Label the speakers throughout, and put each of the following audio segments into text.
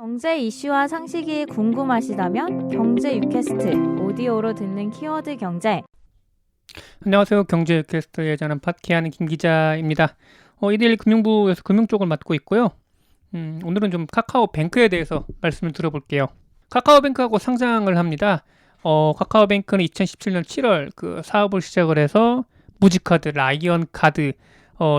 Speaker 1: 경제 이슈와 상식이 궁금하시다면 경제 유캐스트 오디오로 듣는 키워드 경제.
Speaker 2: 안녕하세요. 경제 유캐스트에 저는 파트케어하는 김 기자입니다. 일일 금융부에서 금융 쪽을 맡고 있고요. 오늘은 좀 카카오뱅크에 대해서 말씀을 들어볼게요. 카카오뱅크하고 상장을 합니다. 카카오뱅크는 2017년 7월 그 사업을 시작을 해서 무지카드, 라이언 카드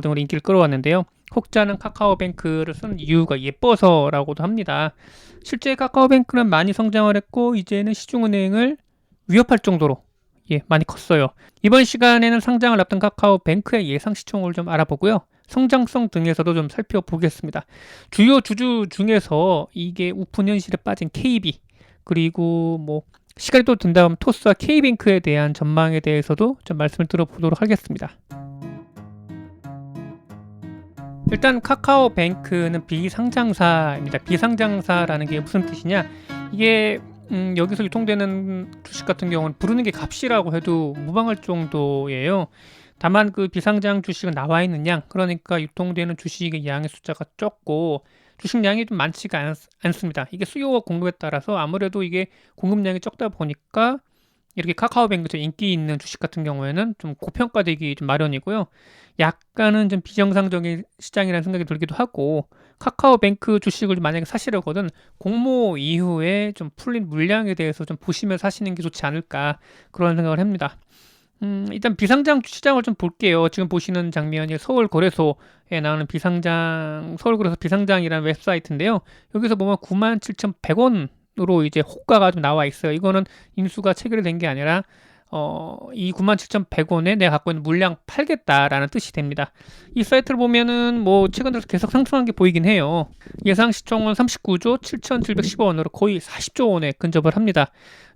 Speaker 2: 등으로 인기를 끌어왔는데요. 혹자는 카카오뱅크를 쓰는 이유가 예뻐서라고도 합니다. 실제 카카오뱅크는 많이 성장을 했고 이제는 시중은행을 위협할 정도로 많이 컸어요. 이번 시간에는 상장을 앞둔 카카오뱅크의 예상 시총을 좀 알아보고요. 성장성 등에서도 좀 살펴보겠습니다. 주요 주주 중에서 이게 우픈 현실에 빠진 KB, 그리고 시간이 또 된다면 토스와 K뱅크에 대한 전망에 대해서도 좀 말씀을 들어보도록 하겠습니다. 일단 카카오뱅크는 비상장사입니다. 비상장사라는 게 무슨 뜻이냐? 이게 여기서 유통되는 주식 같은 경우는 부르는 게 값이라고 해도 무방할 정도예요. 다만 그 비상장 주식은 나와 있는 양, 그러니까 유통되는 주식의 양의 숫자가 적고 주식량이 좀 많지가 않습니다. 이게 수요와 공급에 따라서 아무래도 이게 공급량이 적다 보니까 이렇게 카카오뱅크에서 인기 있는 주식 같은 경우에는 좀 고평가되기 좀 마련이고요. 약간은 좀 비정상적인 시장이라는 생각이 들기도 하고, 카카오뱅크 주식을 만약에 사시려거든 공모 이후에 좀 풀린 물량에 대해서 좀 보시면서 사시는 게 좋지 않을까, 그런 생각을 합니다. 일단 비상장 시장을 좀 볼게요. 지금 보시는 장면이 서울거래소에 나오는 서울거래소 비상장이라는 웹사이트인데요. 여기서 보면 97,100원으로 이제 호가가 좀 나와 있어요. 이거는 인수가 체결된 게 아니라 이 97,100원에 내가 갖고 있는 물량 팔겠다라는 뜻이 됩니다. 이 사이트를 보면은 최근 들어서 계속 상승한 게 보이긴 해요. 예상 시총은 39조 7,710원으로 거의 40조 원에 근접을 합니다.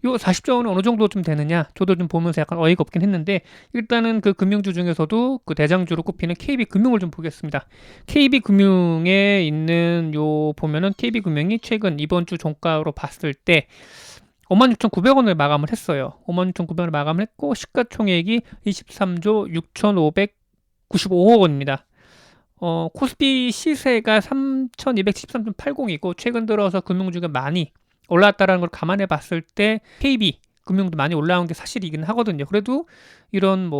Speaker 2: 요 40조 원은 어느 정도 좀 되느냐? 저도 좀 보면서 약간 어이가 없긴 했는데, 일단은 그 금융주 중에서도 그 대장주로 꼽히는 KB금융을 좀 보겠습니다. KB금융에 있는 보면은 KB금융이 최근 이번 주 종가로 봤을 때 56,900원을 마감을 했어요. 56,900원을 마감을 했고 시가총액이 23조 6,595억 원입니다. 코스피 시세가 3,273.80이고 최근 들어서 금융주가 많이 올라왔다는 걸 감안해 봤을 때 KB 금융도 많이 올라온 게 사실이긴 하거든요. 그래도 이런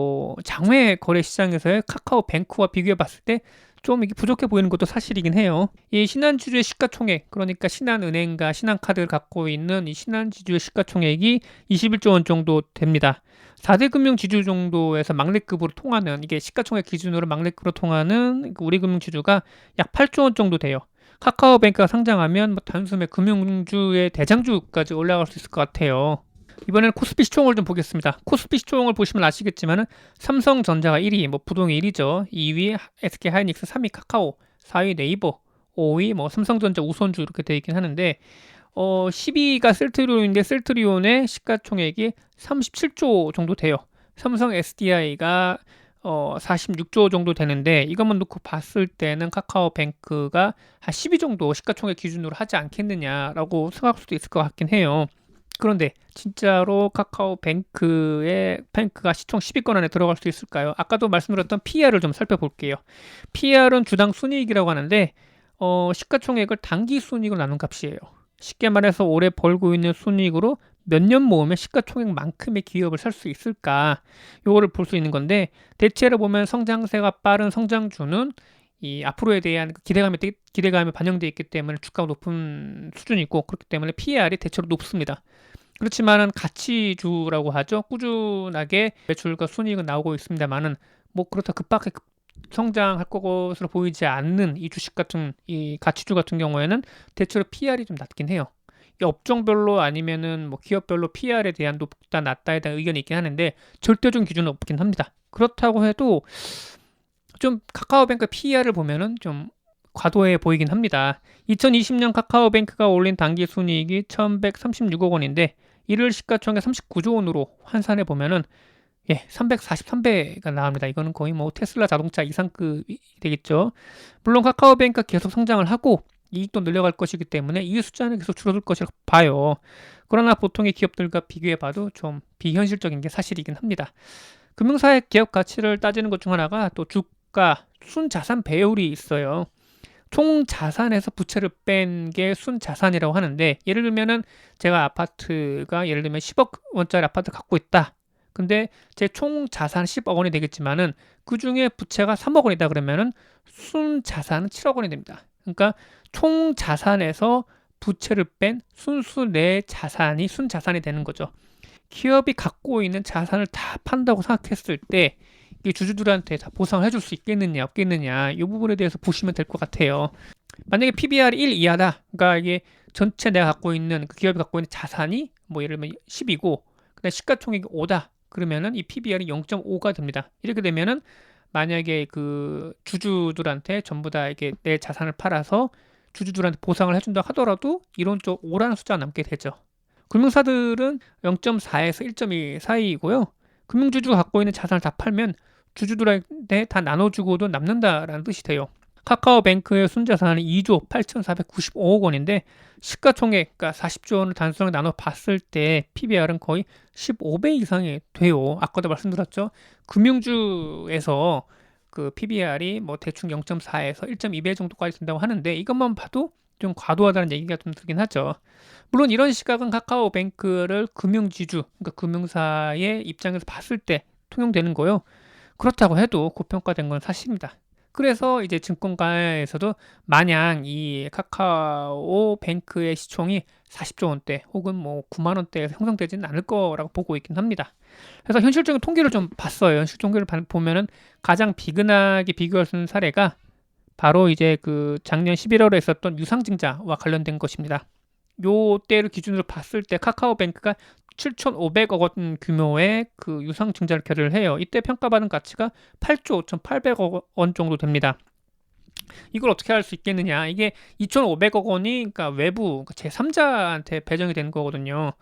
Speaker 2: 장외 거래 시장에서의 카카오뱅크와 비교해 봤을 때 좀 이게 부족해 보이는 것도 사실이긴 해요. 이 신한지주의 시가총액, 그러니까 신한은행과 신한카드를 갖고 있는 이 신한지주의 시가총액이 21조 원 정도 됩니다. 4대 금융지주 정도에서 막내급으로 통하는, 이게 시가총액 기준으로 막내급으로 통하는 우리금융지주가 약 8조 원 정도 돼요. 카카오뱅크가 상장하면 단숨에 금융주의 대장주까지 올라갈 수 있을 것 같아요. 이번에는 코스피 시총을 좀 보겠습니다. 코스피 시총을 보시면 아시겠지만 삼성전자가 1위, 부동의 1위죠. 2위 SK하이닉스, 3위 카카오, 4위 네이버, 5위 삼성전자 우선주 이렇게 되어 있긴 하는데 10위가 셀트리온인데 셀트리온의 시가총액이 37조 정도 돼요. 삼성 SDI가 46조 정도 되는데 이것만 놓고 봤을 때는 카카오뱅크가 한 10위 정도 시가총액 기준으로 하지 않겠느냐라고 생각할 수도 있을 것 같긴 해요. 그런데 진짜로 카카오뱅크가 시총 10위권 안에 들어갈 수 있을까요? 아까도 말씀드렸던 PR을 좀 살펴볼게요. PR은 주당 순이익이라고 하는데 시가총액을 단기 순이익으로 나눈 값이에요. 쉽게 말해서 올해 벌고 있는 순이익으로 몇 년 모으면 시가총액만큼의 기업을 살 수 있을까? 요거를 볼 수 있는 건데, 대체로 보면 성장세가 빠른 성장주는 이 앞으로에 대한 기대감이 반영되어 있기 때문에 주가가 높은 수준이고, 그렇기 때문에 PER이 대체로 높습니다. 그렇지만은 가치주라고 하죠. 꾸준하게 매출과 순이익은 나오고 있습니다만은 그렇다 급하게 성장할 것으로 보이지 않는 이 주식 같은 이 가치주 같은 경우에는 대체로 PER이 좀 낮긴 해요. 이 업종별로 아니면은 기업별로 PER에 대한 높다 낮다에 대한 의견이 있긴 하는데 절대적인 기준은 없긴 합니다. 그렇다고 해도 좀 카카오뱅크 PER을 보면은 좀 과도해 보이긴 합니다. 2020년 카카오뱅크가 올린 당기 순이익이 1,136억 원인데 이를 시가총액 39조 원으로 환산해 보면은 343배가 나옵니다. 이거는 거의 테슬라 자동차 이상급이 되겠죠. 물론 카카오뱅크가 계속 성장을 하고 이익도 늘려갈 것이기 때문에 이 숫자는 계속 줄어들 것이라고 봐요. 그러나 보통의 기업들과 비교해 봐도 좀 비현실적인 게 사실이긴 합니다. 금융사의 기업 가치를 따지는 것 중 하나가 또 주가, 순자산 배율이 있어요. 총 자산에서 부채를 뺀 게 순자산이라고 하는데, 예를 들면은 제가 아파트가 예를 들면 10억 원짜리 아파트 갖고 있다. 근데 제 총 자산 10억 원이 되겠지만은 그 중에 부채가 3억 원이다 그러면은 순자산은 7억 원이 됩니다. 그러니까 총 자산에서 부채를 뺀 순수 내 자산이 순자산이 되는 거죠. 기업이 갖고 있는 자산을 다 판다고 생각했을 때 이 주주들한테 다 보상을 해줄 수 있겠느냐 없겠느냐, 이 부분에 대해서 보시면 될 것 같아요. 만약에 PBR이 1 이하다, 그러니까 이게 전체 내가 갖고 있는 그 기업이 갖고 있는 자산이 뭐 예를 들면 10이고 그다음 시가총액이 5다 그러면은 이 PBR이 0.5가 됩니다. 이렇게 되면은 만약에 그 주주들한테 전부 다 이게 내 자산을 팔아서 주주들한테 보상을 해준다 하더라도 이론적 5라는 숫자가 남게 되죠. 금융사들은 0.4에서 1.2 사이이고요. 금융주주가 갖고 있는 자산을 다 팔면 주주들한테 다 나눠주고도 남는다라는 뜻이 돼요. 카카오뱅크의 순자산이 2조 8,495억 원인데 시가총액, 그러니까 40조 원을 단순하게 나눠 봤을 때 PBR은 거의 15배 이상이 돼요. 아까도 말씀드렸죠. 금융주에서 그 PBR이 뭐 대충 0.4에서 1.2배 정도까지 된다고 하는데 이것만 봐도 좀 과도하다는 얘기가 좀 들긴 하죠. 물론 이런 시각은 카카오뱅크를 금융지주, 그러니까 금융사의 입장에서 봤을 때 통용되는 거요. 그렇다고 해도 고평가된 건 사실입니다. 그래서 이제 증권가에서도 마냥 이 카카오뱅크의 시총이 40조 원대 혹은 뭐 9만 원대에서 형성되지는 않을 거라고 보고 있긴 합니다. 그래서 현실적인 통계를 좀 봤어요. 현실 통계를 보면은 가장 비근하게 비교할 수 있는 사례가 바로 이제 그 작년 11월에 있었던 유상증자와 관련된 것입니다. 요 때를 기준으로 봤을 때 카카오뱅크가 7,500억 원 규모의 그 유상증자를 결의를 해요. 이때 평가받은 가치가 8조 5,800억 원 정도 됩니다. 이걸 어떻게 할 수 있겠느냐? 이게 2,500억 원이 그러니까 외부 제3자한테 배정이 되는 거거든요.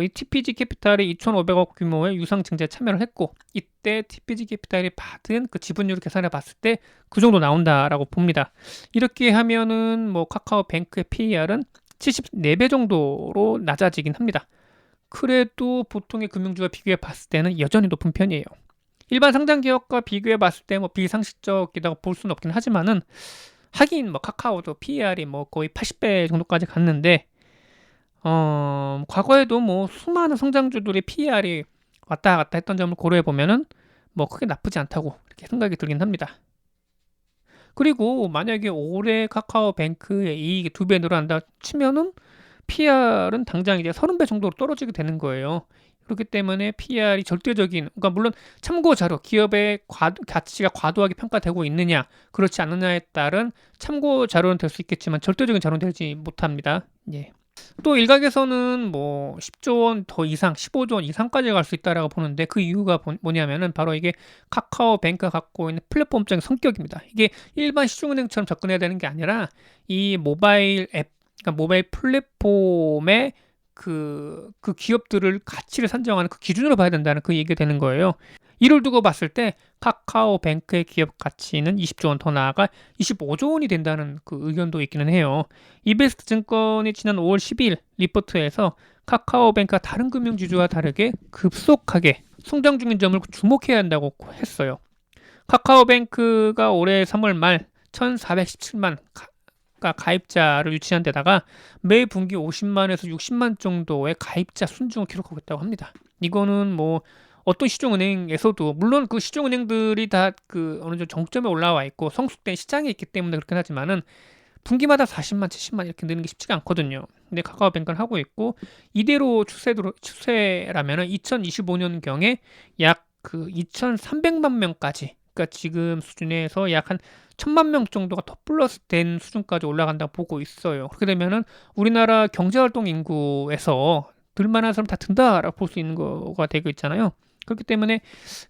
Speaker 2: 이 TPG 캐피탈이 2,500억 규모의 유상증자에 참여를 했고 이때 TPG 캐피탈이 받은 그 지분율을 계산해 봤을 때 그 정도 나온다라고 봅니다. 이렇게 하면은 뭐 카카오뱅크의 PER은 74배 정도로 낮아지긴 합니다. 그래도 보통의 금융주와 비교해 봤을 때는 여전히 높은 편이에요. 일반 상장 기업과 비교해 봤을 때 뭐 비상식적이라고 볼 수는 없긴 하지만은 하긴 뭐 카카오도 PER이 뭐 거의 80배 정도까지 갔는데 과거에도 뭐 수많은 성장주들이 PER이 왔다 갔다 했던 점을 고려해 보면은 뭐 크게 나쁘지 않다고 이렇게 생각이 들긴 합니다. 그리고 만약에 올해 카카오뱅크의 이익이 2배 늘어난다 치면은 PR은 당장 이제 30배 정도로 떨어지게 되는 거예요. 그렇기 때문에 PR이 절대적인, 그러니까 물론 참고 자료, 기업의 가치가 과도하게 평가되고 있느냐, 그렇지 않느냐에 따른 참고 자료는 될 수 있겠지만 절대적인 자료는 되지 못합니다. 예. 또 일각에서는 뭐 10조 원 더 이상, 15조 원 이상까지 갈 수 있다라고 보는데 그 이유가 뭐냐면은 바로 이게 카카오뱅크가 갖고 있는 플랫폼적인 성격입니다. 이게 일반 시중은행처럼 접근해야 되는 게 아니라 이 모바일 앱, 그러니까 모바일 플랫폼의 그 기업들을 가치를 산정하는 그 기준으로 봐야 된다는 그 얘기가 되는 거예요. 이를 두고 봤을 때 카카오뱅크의 기업 가치는 20조 원 더 나아가 25조 원이 된다는 그 의견도 있기는 해요. 이베스트 증권이 지난 5월 12일 리포트에서 카카오뱅크가 다른 금융지주와 다르게 급속하게 성장 중인 점을 주목해야 한다고 했어요. 카카오뱅크가 올해 3월 말 1,417만 가입자를 유치한 데다가 매 분기 50만에서 60만 정도의 가입자 순증을 기록하고 있다고 합니다. 이거는 뭐 어떤 시중은행에서도 물론 그 시중은행들이 다 그 어느 정도 정점에 올라와 있고 성숙된 시장에 있기 때문에 그렇긴 하지만은 분기마다 40만, 70만 이렇게 느는 게 쉽지가 않거든요. 근데 카카오뱅크는 하고 있고 이대로 추세라면은 2025년 경에 약 그 2,300만 명까지, 그러니까 지금 수준에서 약 한 1,000만 명 정도가 더 플러스 된 수준까지 올라간다고 보고 있어요. 그렇게 되면은 우리나라 경제활동 인구에서 들만한 사람 다 든다라고 볼 수 있는 거가 되고 있잖아요. 그렇기 때문에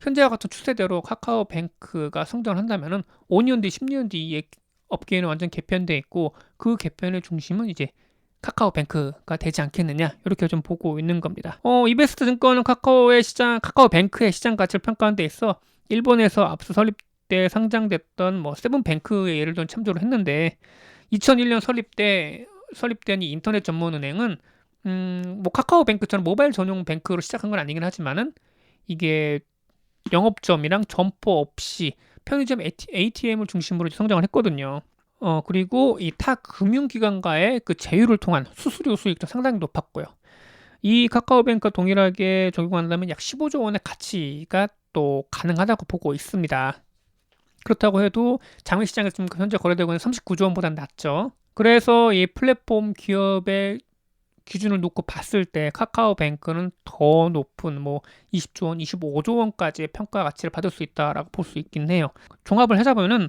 Speaker 2: 현재와 같은 추세대로 카카오뱅크가 성장을 한다면은 5년 뒤, 10년 뒤에 업계에는 완전 개편돼 있고 그 개편의 중심은 이제 카카오뱅크가 되지 않겠느냐 이렇게 좀 보고 있는 겁니다. 이베스트 증권은 카카오뱅크의 시장 가치를 평가하는 데 있어 일본에서 앞서 설립 때 상장됐던 뭐 세븐뱅크의 예를 들어 참조를 했는데 2001년 설립된 이 인터넷 전문 은행은 뭐 카카오뱅크처럼 모바일 전용 뱅크로 시작한 건 아니긴 하지만은 이게 영업점이랑 점포 없이 편의점 ATM을 중심으로 성장을 했거든요. 그리고 이 타 금융기관과의 그 제휴를 통한 수수료 수익도 상당히 높았고요. 이 카카오뱅크와 동일하게 적용한다면 약 15조 원의 가치가 또 가능하다고 보고 있습니다. 그렇다고 해도 장외시장에서 지금 현재 거래되고 있는 39조 원보다는 낮죠. 그래서 이 플랫폼 기업의 기준을 놓고 봤을 때 카카오뱅크는 더 높은 20조 원, 25조 원까지의 평가 가치를 받을 수 있다라고 볼 수 있긴 해요. 종합을 하자면은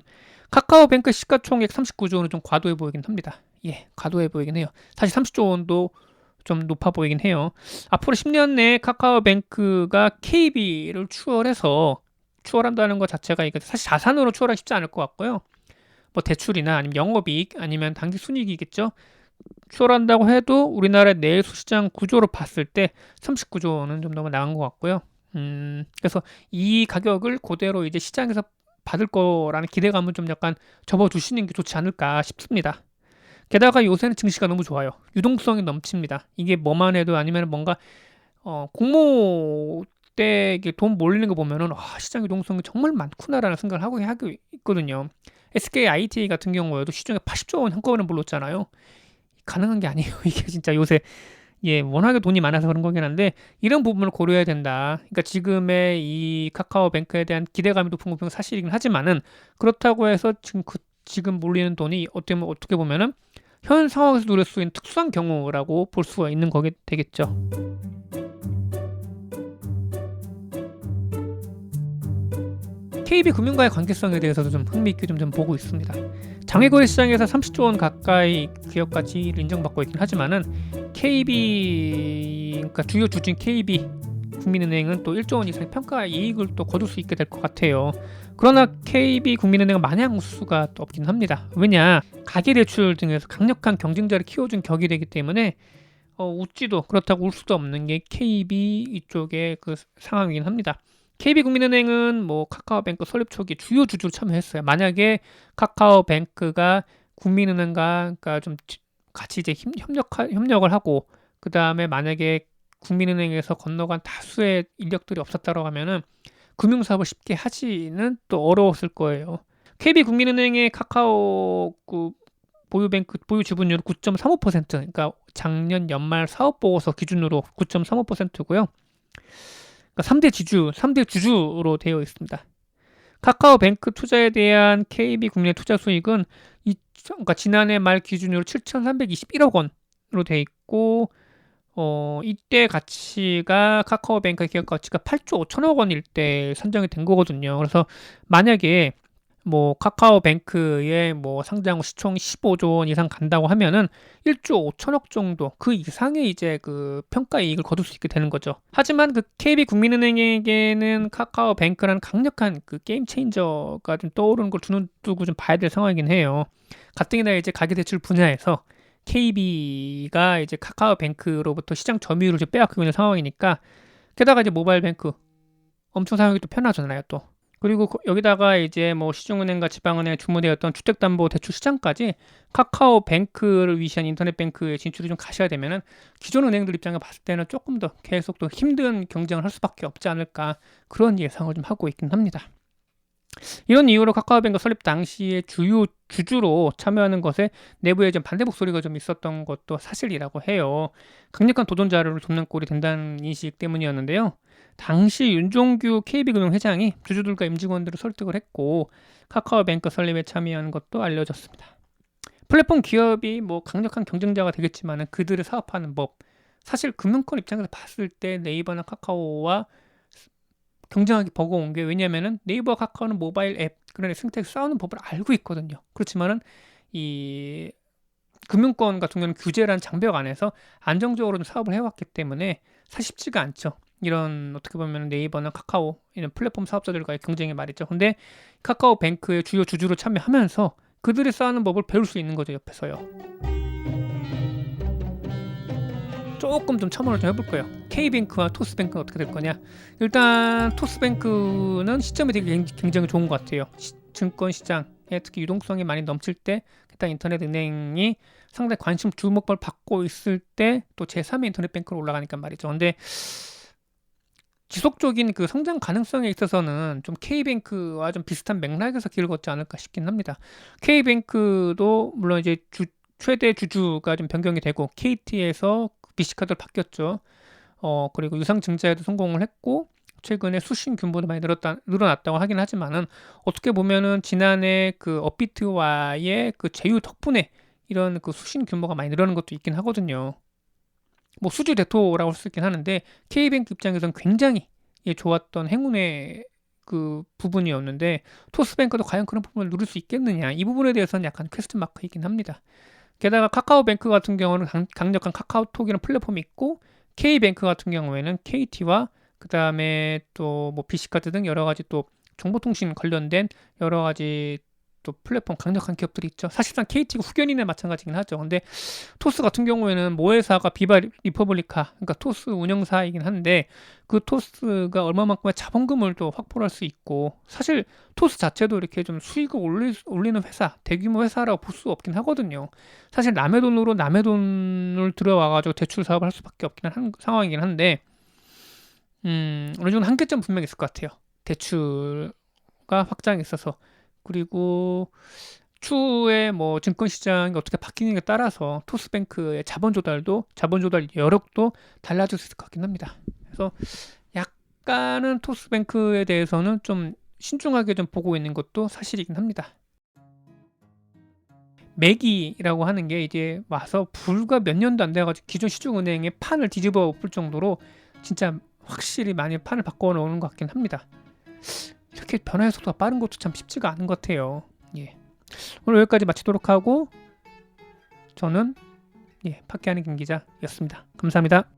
Speaker 2: 카카오뱅크 시가총액 39조 원은 좀 과도해 보이긴 합니다. 예, 과도해 보이긴 해요. 사실 30조 원도 좀 높아 보이긴 해요. 앞으로 10년 내에 카카오뱅크가 KB를 추월한다는 것 자체가 이게 사실 자산으로 추월하기 쉽지 않을 것 같고요. 대출이나 아니면 영업이익 아니면 당기 순이익이겠죠. 추월한다고 해도 우리나라의 내수 시장 구조로 봤을 때 39조 원은 좀 너무 나간 것 같고요. 그래서 이 가격을 그대로 이제 시장에서 받을 거라는 기대감은 좀 약간 접어두시는 게 좋지 않을까 싶습니다. 게다가 요새는 증시가 너무 좋아요. 유동성이 넘칩니다. 이게 뭐만 해도 아니면 뭔가 공모 때 이게 돈 몰리는 거 보면은 시장 유동성이 정말 많구나라는 생각을 하고 있거든요. SK ITA 같은 경우에도 시중에 80조 원 한꺼번에 몰렸잖아요. 가능한 게 아니에요. 이게 진짜 요새 워낙에 돈이 많아서 그런 거긴 한데 이런 부분을 고려해야 된다. 그러니까 지금의 이 카카오뱅크에 대한 기대감이 높은 건 사실이긴 하지만은 그렇다고 해서 지금 몰리는 돈이 어떻게 보면은 현 상황에서 누릴 수 있는 특수한 경우라고 볼 수가 있는 거게 되겠죠. KB금융과의 관계성에 대해서도 좀 흥미있게 좀 보고 있습니다. 장외거래 시장에서 30조 원 가까이 기업 가치를 인정받고 있긴 하지만은 그러니까 주요 주주인 KB 국민은행은 또 1조 원 이상의 평가 이익을 또 거둘 수 있게 될 것 같아요. 그러나 KB 국민은행은 마냥 우수가 또 없긴 합니다. 왜냐? 가계대출 등에서 강력한 경쟁자를 키워준 격이 되기 때문에 웃지도 그렇다고 울 수도 없는 게 KB 이쪽의 그 상황이긴 합니다. KB국민은행은 카카오뱅크 설립 초기 주요 주주로 참여했어요. 만약에 카카오뱅크가 국민은행과 그러니까 좀 같이 이제 협력을 하고 그 다음에 만약에 국민은행에서 건너간 다수의 인력들이 없었다고 하면은 금융사업을 쉽게 하지는 또 어려웠을 거예요. KB국민은행의 카카오 보유 지분율은 9.35%, 그러니까 작년 연말 사업보고서 기준으로 9.35%고요. 그러니까 3대 주주로 되어 있습니다. 카카오뱅크 투자에 대한 KB국민의 투자 수익은 그러니까 지난해 말 기준으로 7,321억 원으로 되어 있고 이때 가치가 카카오뱅크 기업 가치가 8조 5천억 원일 때 산정이 된 거거든요. 그래서 만약에 카카오뱅크의 상장 후 시총 15조 원 이상 간다고 하면은 1조 5천억 정도 그 이상의 이제 그 평가 이익을 거둘 수 있게 되는 거죠. 하지만 그 KB국민은행에게는 카카오뱅크라는 강력한 그 게임 체인저가 좀 떠오르는 걸 두고 좀 봐야 될 상황이긴 해요. 가뜩이나 이제 가계대출 분야에서 KB가 이제 카카오뱅크로부터 시장 점유율을 좀 빼앗기고 있는 상황이니까 게다가 이제 모바일뱅크 엄청 사용이 또 편하잖아요 또. 그리고 여기다가 이제 시중은행과 지방은행에 주무되었던 주택담보대출 시장까지 카카오뱅크를 위시한 인터넷뱅크에 진출이 좀 가셔야 되면은 기존 은행들 입장에 봤을 때는 조금 더 계속 더 힘든 경쟁을 할 수밖에 없지 않을까 그런 예상을 좀 하고 있긴 합니다. 이런 이유로 카카오뱅크 설립 당시에 주요 주주로 참여하는 것에 내부에 좀 반대 목소리가 좀 있었던 것도 사실이라고 해요. 강력한 도전 자료를 돕는 꼴이 된다는 인식 때문이었는데요. 당시 윤종규 KB금융 회장이 주주들과 임직원들을 설득을 했고 카카오뱅크 설립에 참여한 것도 알려졌습니다. 플랫폼 기업이 강력한 경쟁자가 되겠지만 그들을 사업하는 법, 사실 금융권 입장에서 봤을 때 네이버나 카카오와 경쟁하기 버거운 게 왜냐면은 네이버와 카카오는 모바일 앱 그런 생태계 싸우는 법을 알고 있거든요. 그렇지만은 이 금융권 같은 경우는 규제라는 장벽 안에서 안정적으로 사업을 해왔기 때문에 사실 쉽지가 않죠. 이런 어떻게 보면 네이버나 카카오 이런 플랫폼 사업자들과의 경쟁이 말이죠. 근데 카카오뱅크의 주요 주주로 참여하면서 그들이 싸우는 법을 배울 수 있는 거죠, 옆에서요. 조금 좀 첨언을 좀 해볼 거예요. K뱅크와 토스뱅크는 어떻게 될 거냐. 일단 토스뱅크는 시점이 되게 굉장히 좋은 것 같아요. 증권 시장에 특히 유동성이 많이 넘칠 때 일단 인터넷 은행이 상당히 관심 주목을 받고 있을 때 또 제3의 인터넷 뱅크로 올라가니까 말이죠. 근데 지속적인 그 성장 가능성에 있어서는 좀 K뱅크와 좀 비슷한 맥락에서 길을 걷지 않을까 싶긴 합니다. K뱅크도 물론 이제 최대 주주가 좀 변경이 되고 KT에서 BC카드로 바뀌었죠. 그리고 유상증자에도 성공을 했고 최근에 수신 규모도 많이 늘어났다고 하긴 하지만은 어떻게 보면은 지난해 그 업비트와의 그 제휴 덕분에 이런 그 수신 규모가 많이 늘어난 것도 있긴 하거든요. 뭐 수주 대토라고 할 수 있긴 하는데 K뱅크 입장에서는 굉장히 좋았던 행운의 그 부분이었는데 토스뱅크도 과연 그런 부분을 누릴 수 있겠느냐 이 부분에 대해서는 약간 퀘스천 마크이긴 합니다. 게다가 카카오뱅크 같은 경우는 강력한 카카오톡이라는 플랫폼이 있고 K뱅크 같은 경우에는 KT와 그 다음에 또 뭐 BC카드 등 여러 가지 또 정보통신 관련된 여러 가지 또 플랫폼 강력한 기업들이 있죠. 사실상 KT가 후견인에 마찬가지긴 하죠. 근데 토스 같은 경우에는 모회사가 비바 리퍼블리카, 그러니까 토스 운영사이긴 한데 그 토스가 얼마만큼의 자본금을 또 확보를 할 수 있고 사실 토스 자체도 이렇게 좀 수익을 올리는 회사, 대규모 회사라고 볼 수 없긴 하거든요. 사실 남의 돈으로 남의 돈을 들여와가지고 대출 사업을 할 수밖에 없긴 한 상황이긴 한데 어느 정도 한계점 분명히 있을 것 같아요. 대출가 확장에 있어서. 그리고 추후에 뭐 증권시장이 어떻게 바뀌느냐에 따라서 토스뱅크의 자본 조달 여력도 달라질 수 있을 것 같긴 합니다. 그래서 약간은 토스뱅크에 대해서는 좀 신중하게 좀 보고 있는 것도 사실이긴 합니다. 매기라고 하는 게 이제 와서 불과 몇 년도 안 돼가지고 기존 시중은행의 판을 뒤집어 엎을 정도로 진짜 확실히 많이 판을 바꿔 놓은 것 같긴 합니다. 이렇게 변화의 속도가 빠른 것도 참 쉽지가 않은 것 같아요. 예. 오늘 여기까지 마치도록 하고 저는 파키하는 김 기자였습니다. 감사합니다.